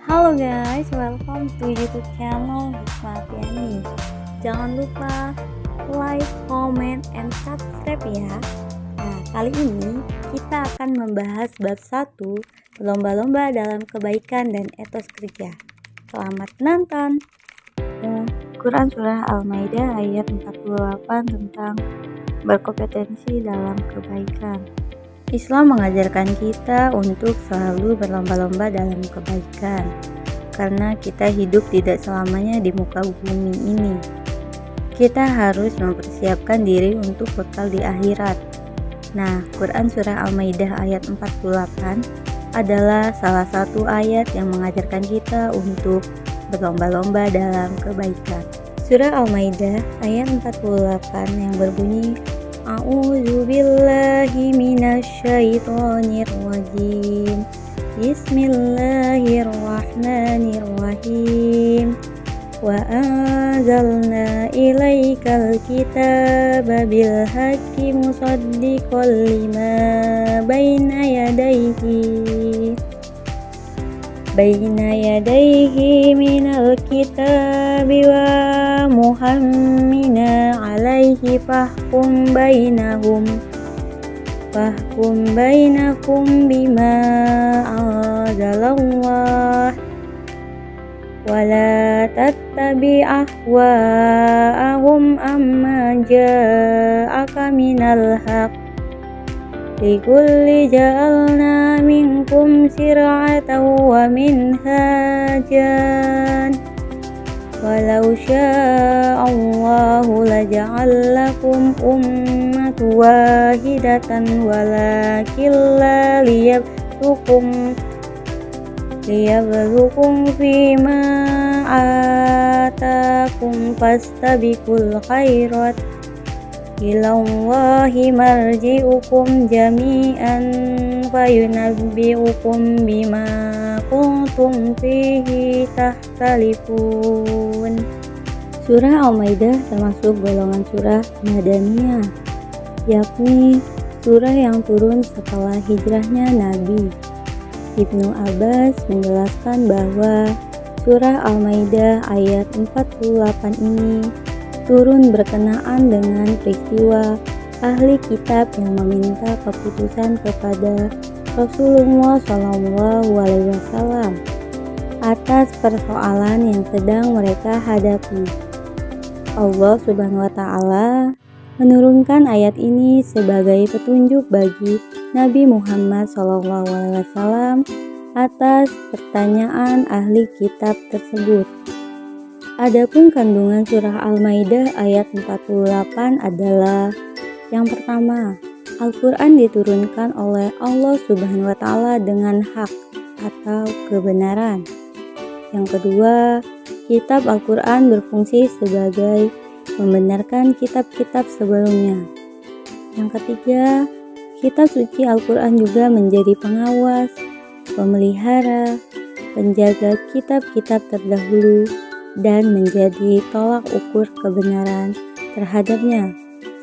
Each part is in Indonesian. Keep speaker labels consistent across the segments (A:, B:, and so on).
A: Halo guys, welcome to YouTube channel Hikmatiani. Jangan lupa like, comment, and subscribe ya. Nah, kali ini kita akan membahas bab 1, berlomba-lomba dalam kebaikan dan etos kerja. Selamat menonton. Quran Surah Al-Maidah ayat 48 tentang berkompetensi dalam kebaikan. Islam mengajarkan kita untuk selalu berlomba-lomba dalam kebaikan, karena kita hidup tidak selamanya di muka bumi ini. Kita harus mempersiapkan diri untuk kekal di akhirat. Nah, Quran Surah Al-Maidah ayat 48 adalah salah satu ayat yang mengajarkan kita untuk berlomba-lomba dalam kebaikan. Surah Al-Maidah ayat 48 yang berbunyi, A'udzu billahi minasyaitonir rajim. Bismillahirrahmanirrahim. Wa anzalna ilaikal kitaba bil haqqi musaddiqan lima baina yadayhi minal kitabi wa muhammina alaihi fahkum bainakum bima anzalallah wa la tattabi ahwa'ahum amma ja'aka minal haqq likulli ja'alna minkum sir'atan wa minhajan walau sya'allahu laja'alakum ummatan wahidatan walakin la liyablukum fima atakum fastabiqul khairat ilallahi marji'ukum jami'an fayunabbi'ukum bima kuntum fihi tahtalifun. Surah Al-Maidah termasuk golongan surah Madaniyah, yakni surah yang turun setelah hijrahnya Nabi. Ibnu Abbas menjelaskan bahwa surah Al-Maidah ayat 48 ini turun berkenaan dengan peristiwa ahli kitab yang meminta keputusan kepada Rasulullah SAW atas persoalan yang sedang mereka hadapi. Allah Subhanahu wa Ta'ala menurunkan ayat ini sebagai petunjuk bagi Nabi Muhammad SAW atas pertanyaan ahli kitab tersebut. Adapun kandungan surah Al-Maidah ayat 48 adalah: yang pertama, Al-Quran diturunkan oleh Allah Subhanahu wa Ta'ala dengan hak atau kebenaran. Yang kedua, kitab Al-Quran berfungsi sebagai membenarkan kitab-kitab sebelumnya. Yang ketiga, kitab suci Al-Quran juga menjadi pengawas, pemelihara, penjaga kitab-kitab terdahulu, dan menjadi tolak ukur kebenaran terhadapnya,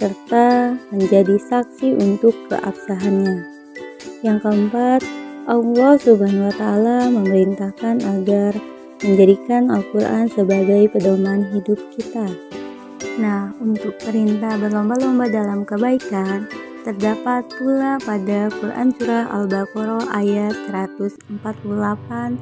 A: serta menjadi saksi untuk keabsahannya. Yang keempat, Allah Subhanahu wa Ta'ala memerintahkan agar menjadikan Al-Quran sebagai pedoman hidup kita. Nah, untuk perintah berlomba-lomba dalam kebaikan terdapat pula pada Quran Surah Al-Baqarah ayat 148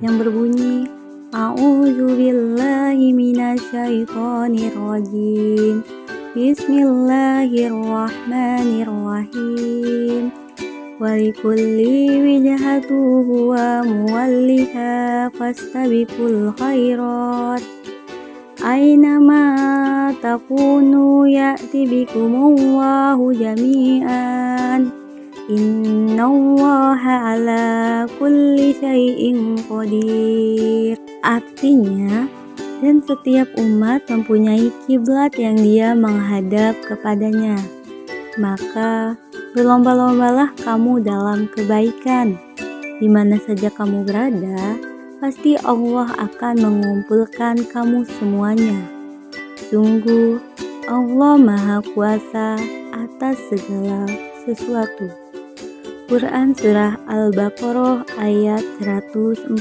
A: yang berbunyi, A'udzu billahi minasyaitonir rajim. Bismillahirrahmanirrahim. Walikulli wijhatu huwa muwalliha fastabiqul khairat. Aynama takunu ya'ti bikumullahu jami'an. Innallaha ala kulli syai'in qadir. Artinya, dan setiap umat mempunyai kiblat yang dia menghadap kepadanya. Maka berlomba-lombalah kamu dalam kebaikan. Di mana saja kamu berada, pasti Allah akan mengumpulkan kamu semuanya. Sungguh, Allah Maha Kuasa atas segala sesuatu. Quran Surah Al-Baqarah ayat 148.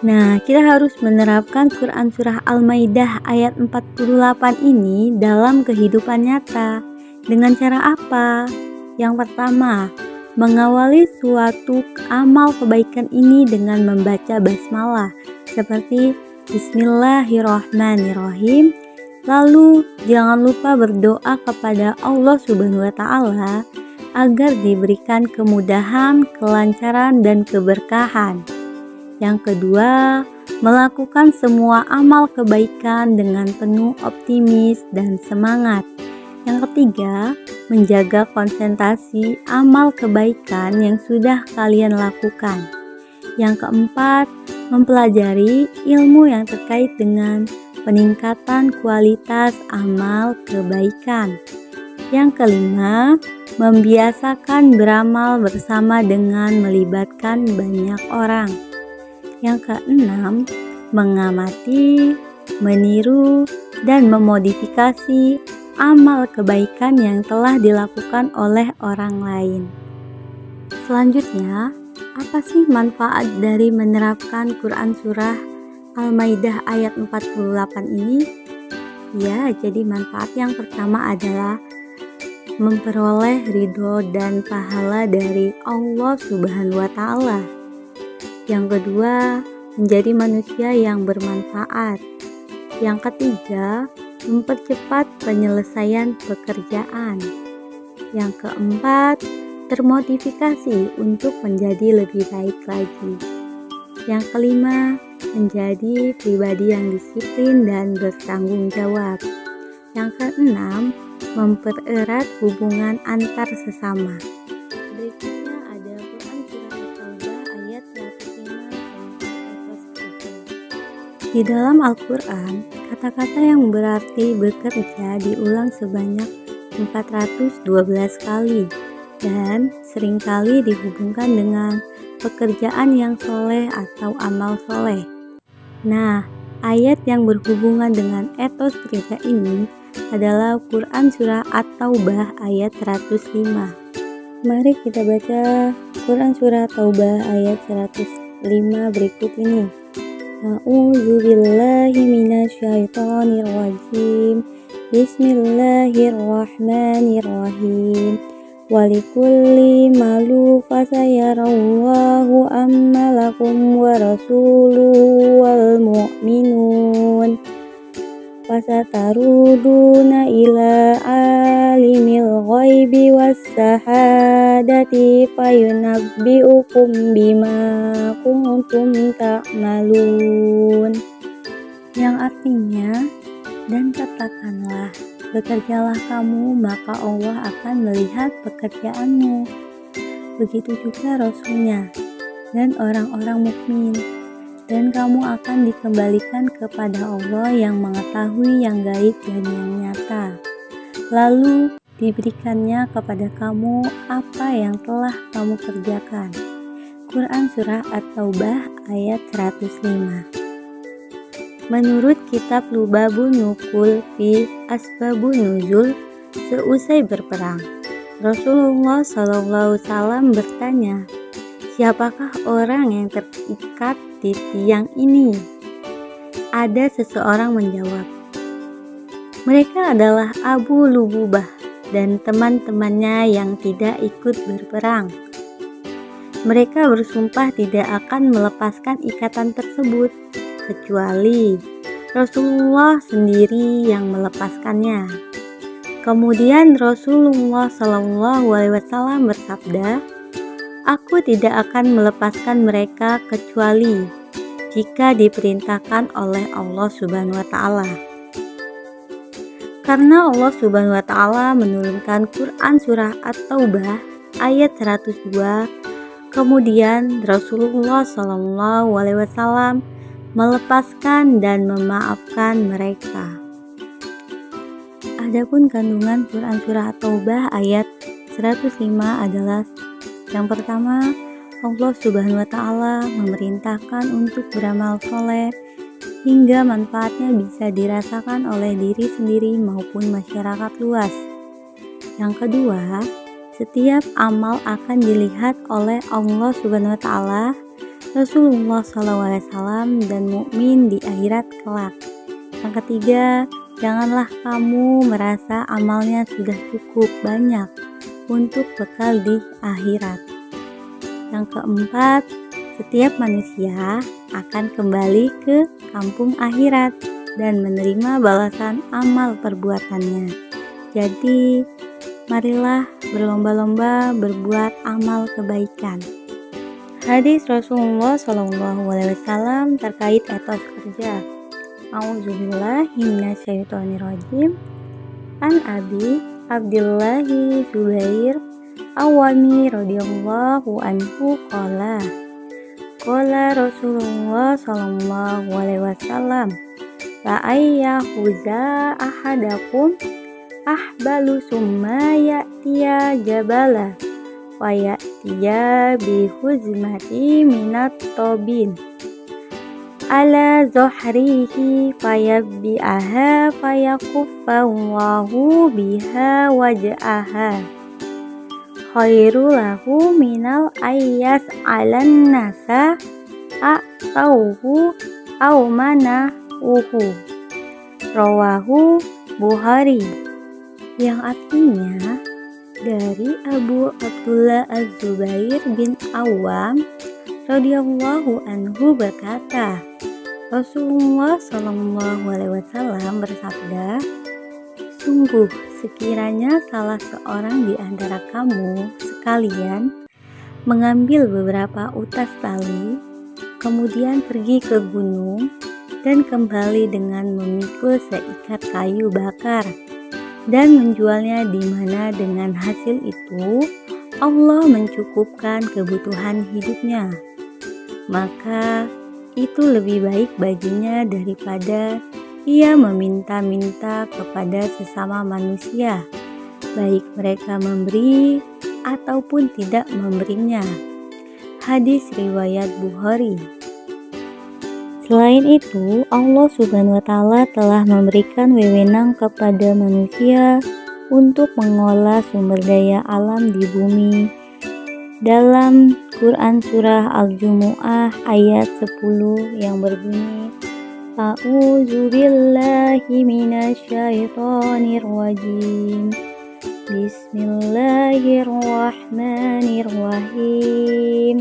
A: Nah, kita harus menerapkan Quran Surah Al-Maidah ayat 48 ini dalam kehidupan nyata. Dengan cara apa? Yang pertama, mengawali suatu amal kebaikan ini dengan membaca basmalah seperti Bismillahirrahmanirrahim. Lalu jangan lupa berdoa kepada Allah Subhanahu wa Ta'ala agar diberikan kemudahan, kelancaran, dan keberkahan. Yang kedua, melakukan semua amal kebaikan dengan penuh optimis dan semangat. Yang ketiga, menjaga konsentrasi amal kebaikan yang sudah kalian lakukan. Yang keempat, mempelajari ilmu yang terkait dengan peningkatan kualitas amal kebaikan. Yang kelima, membiasakan beramal bersama dengan melibatkan banyak orang. Yang keenam, mengamati, meniru, dan memodifikasi amal kebaikan yang telah dilakukan oleh orang lain. Selanjutnya, apa sih manfaat dari menerapkan Quran Surah Al-Maidah ayat 48 ini? Ya, jadi manfaat yang pertama adalah memperoleh ridho dan pahala dari Allah Subhanahu wa Ta'ala. Yang kedua, menjadi manusia yang bermanfaat. Yang ketiga, mempercepat penyelesaian pekerjaan. Yang keempat, termotivasi untuk menjadi lebih baik lagi. Yang kelima, menjadi pribadi yang disiplin dan bertanggung jawab. Yang keenam, mempererat hubungan antar sesama. Berikutnya ada Quran Surah At-Taubah ayat 105 tentang. Di dalam Al-Quran, kata-kata yang berarti bekerja diulang sebanyak 412 kali dan seringkali dihubungkan dengan pekerjaan yang soleh atau amal soleh. Nah, ayat yang berhubungan dengan etos kerja ini adalah Quran Surah At-Taubah ayat 105. Mari kita baca Quran Surah Taubah ayat 105 berikut ini. A'udzu billahi minasyaitonir rajim. Bismillahirrahmanirrahim. Walikulli malu fasayarallahu ammalakum wa rasuluhu wal mu'minun fasataruduna ila alimil ghaibi was sahadati fayunabbi'ukum bima kuntum ta'malun, yang artinya, dan katakanlah, bekerjalah kamu, maka Allah akan melihat pekerjaanmu. Begitu juga Rasulnya dan orang-orang mukmin. Dan kamu akan dikembalikan kepada Allah yang mengetahui yang gaib dan yang nyata. Lalu diberikannya kepada kamu apa yang telah kamu kerjakan. Quran Surah At-Taubah ayat 105. Menurut kitab Lubabun Nukul fi Asbabun Nuzul, seusai berperang, Rasulullah SAW bertanya, "Siapakah orang yang terikat di tiang ini?" Ada seseorang menjawab, "Mereka adalah Abu Lububah dan teman-temannya yang tidak ikut berperang. Mereka bersumpah tidak akan melepaskan ikatan tersebut, kecuali Rasulullah sendiri yang melepaskannya." Kemudian Rasulullah SAW bersabda, "Aku tidak akan melepaskan mereka kecuali jika diperintahkan oleh Allah Subhanahu wa Ta'ala." Karena Allah Subhanahu wa Ta'ala menurunkan Quran Surah At-Taubah ayat 102, kemudian Rasulullah SAW melepaskan dan memaafkan mereka. Adapun kandungan Quran Surah At-Taubah ayat 105 adalah yang pertama, Allah Subhanahu wa Ta'ala memerintahkan untuk beramal soleh hingga manfaatnya bisa dirasakan oleh diri sendiri maupun masyarakat luas. Yang kedua, Setiap amal akan dilihat oleh Allah Subhanahu wa taala, Rasulullah SAW, dan mukmin di akhirat kelak. Yang ketiga, janganlah kamu merasa amalnya sudah cukup banyak untuk bekal di akhirat. Yang keempat, setiap manusia akan kembali ke kampung akhirat dan menerima balasan amal perbuatannya. Jadi, marilah berlomba-lomba berbuat amal kebaikan. Hadis Rasulullah SAW terkait etos kerja. A'udzubillahi minasyaitonirrajim. An Abi Abdillahi Zubair Awami radhiyallahu anhu qala Rasulullah sallallahu alaihi wasallam, la ayyahuza ahadakum ahbalu summa ya'tiya jabala wa ya'tiya bihuzmati minat tobin ala zohrihi fayabbi'aha fayakuffahu biha waj'aha khairu lahu minal ayyas alan nasa a'tauhu aw manahuhu. Rawahu Bukhari. Yang artinya, dari Abu Abdullah Az-Zubair bin Awam radhiyallahu anhu berkata, Rasulullah SAW bersabda, sungguh sekiranya salah seorang di antara kamu sekalian mengambil beberapa utas tali, kemudian pergi ke gunung dan kembali dengan memikul seikat kayu bakar dan menjualnya di mana dengan hasil itu Allah mencukupkan kebutuhan hidupnya, maka itu lebih baik baginya daripada ia meminta-minta kepada sesama manusia, baik mereka memberi ataupun tidak memberinya. Hadis riwayat Bukhari. Selain itu, Allah Subhanahu wa taala telah memberikan wewenang kepada manusia untuk mengolah sumber daya alam di bumi. Dalam Quran Surah Al-Jumu'ah ayat 10 yang berbunyi, A'udzu billahi minasyaitonir rajim. Bismillahirrahmanirrahim.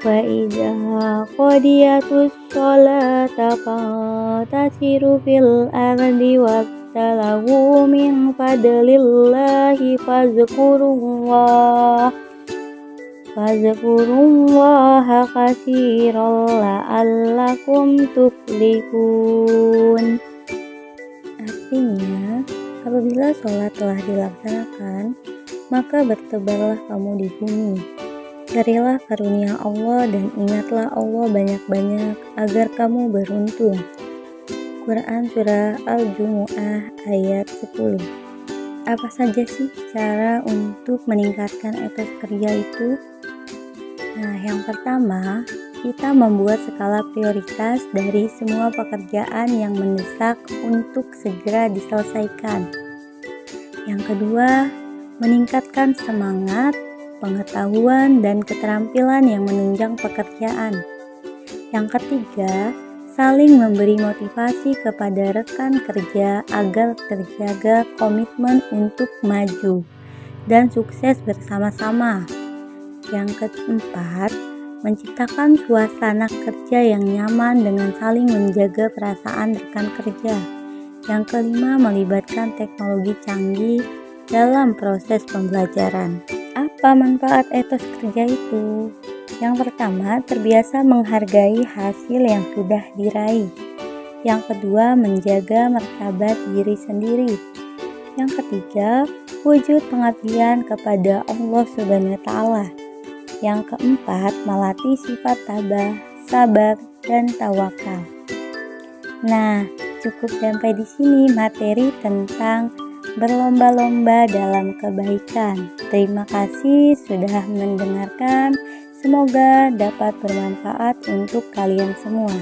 A: Wa idza qadiyatus sholata fantasiru fil ardi wabtalahu min fadlillahi fazkurullaha katsiran la'allakum tuflihun. Artinya, apabila sholat telah dilaksanakan, maka bertebarlah kamu di bumi. Carilah karunia Allah dan ingatlah Allah banyak-banyak agar kamu beruntung. Quran Surah Al-Jumu'ah ayat 10. Apa saja sih cara untuk meningkatkan etos kerja itu? Nah, yang pertama, kita membuat skala prioritas dari semua pekerjaan yang mendesak untuk segera diselesaikan. Yang kedua, meningkatkan semangat, pengetahuan, dan keterampilan yang menunjang pekerjaan. Yang ketiga, saling memberi motivasi kepada rekan kerja agar terjaga komitmen untuk maju dan sukses bersama-sama. Yang keempat, menciptakan suasana kerja yang nyaman dengan saling menjaga perasaan rekan kerja. Yang kelima, melibatkan teknologi canggih dalam proses pembelajaran. Apa manfaat etos kerja itu? Yang pertama, terbiasa menghargai hasil yang sudah diraih. Yang kedua, menjaga martabat diri sendiri. Yang ketiga, wujud pengabdian kepada Allah Subhanahu wa taala. Yang keempat, melatih sifat tabah, sabar, dan tawakal. Nah, cukup sampai di sini materi tentang berlomba-lomba dalam kebaikan. Terima kasih sudah mendengarkan. Semoga dapat bermanfaat untuk kalian semua.